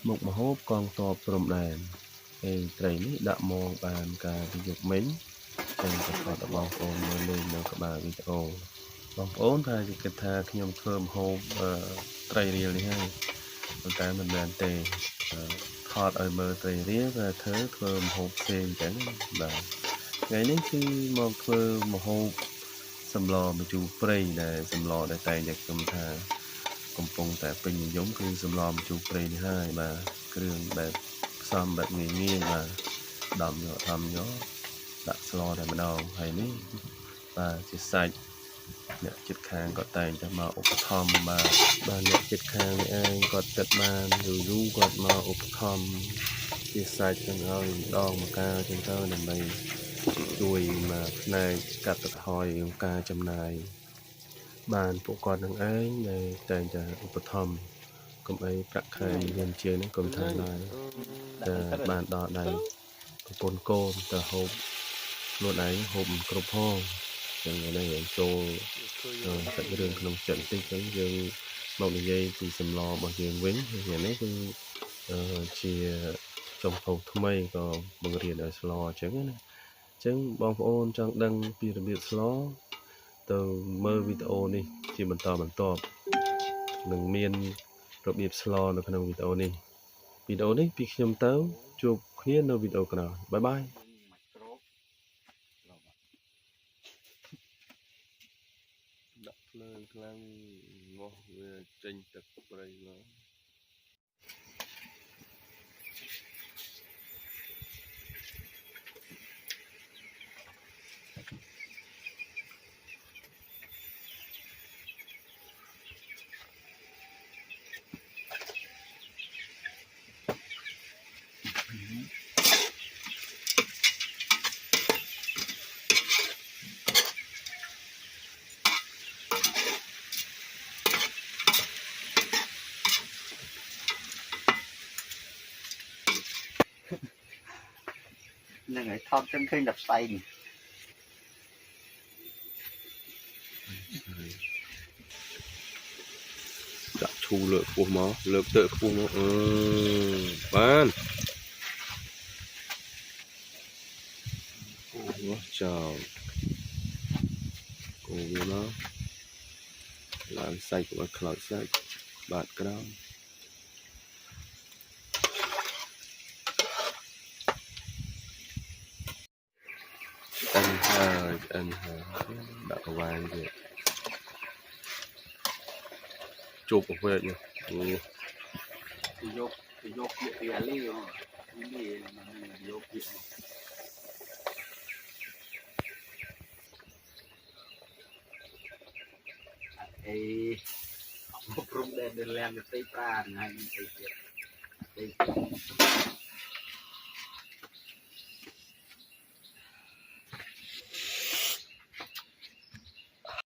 មុខម្ហូបកងទ័ពព្រំដែនហើយត្រីនេះដាក់មកបានកាលពីយប់មិញចឹងក៏គាត់បងប្អូនមើលលេងនៅក្បាលវីដេអូបងប្អូនថាគិតថាខ្ញុំធ្វើម្ហូបត្រីរៀលនេះហើយប៉ុន្តែមិនមែនទេថតឲ្យមើលត្រីរៀលតែធ្វើម្ហូបផ្សេងចឹងបាទថ្ងៃនេះគឺមកធ្វើម្ហូបសម្លម្ជូរព្រៃដែលសម្លដែលតែងតែខ្ញុំថាកំពុងតែពេញនិយមគឺសម្លម្ជូរព្រៃនេះហើយបាទគ្រឿងបែបផ្សំបែបងាយបាទដំយកដាក់ស្លតែម្ដងហើយនេះបាទជាសាច់អ្នកចិត្តខាងក៏តែងតែមកឧបត្ថម្ភបាទអ្នកចិត្តខាងនេះឯងគាត់គិតបានយូរគាត់មកឧបត្ថម្ភជាសាច់ទាំងឲ្យម្ដងមកកាចឹងទៅដើម្បីជួយមកផ្នែកកាត់បន្ថយការចំណាយបានពួកគាត់នឹងឯងដែលតែងតែឧបត្ថម្ភកុំអីប្រាក់ខែមានជាងនេះកុំថាឡើយតែបានដល់ដៃប្រពន្ធកូនទៅហូបខ្លួនឯងហូបមិនគ្រប់ផងចឹងនេះចូលសាច់រឿងក្នុងចិត្តបន្តិចទៅយើងមកនិយាយពីសម្លរបស់យើងវិញថ្ងៃនេះគឺជាចុងភៅថ្មីក៏បង្រៀនឲ្យស្លអញ្ចឹងណាអញ្ចឹងបងប្អូនចង់ដឹងពីរបៀបស្លទៅមើលវីដេអូនេះជាបន្តបន្ទាប់នឹងមានរបៀបស្លនៅក្នុងវីដេអូនេះពីខ្ញុំទៅជួបគ្នានៅវីដេអូក្រោយបាយបាយដាក់ភ្លើងខ្លាំងងាស់វាចេញទឹកប្រៃមកនឹងឲ្យថតចឹងឃើញតែផ្សែងដាក់ឈូលើកខ្ពស់មកលើកទៅខ្ពស់មកបានអូចោលគោវាមកឡើងសាច់ក៏ខ្លោចសាច់បាតក្រោមអិនហើយដាក់ប្រវាយទៀតជប់ទៅវិញយកពាក្យពីអាលីនេះយកពាក្យអេព្រមដែនលានទៅប្រាណហើយទៅទៀត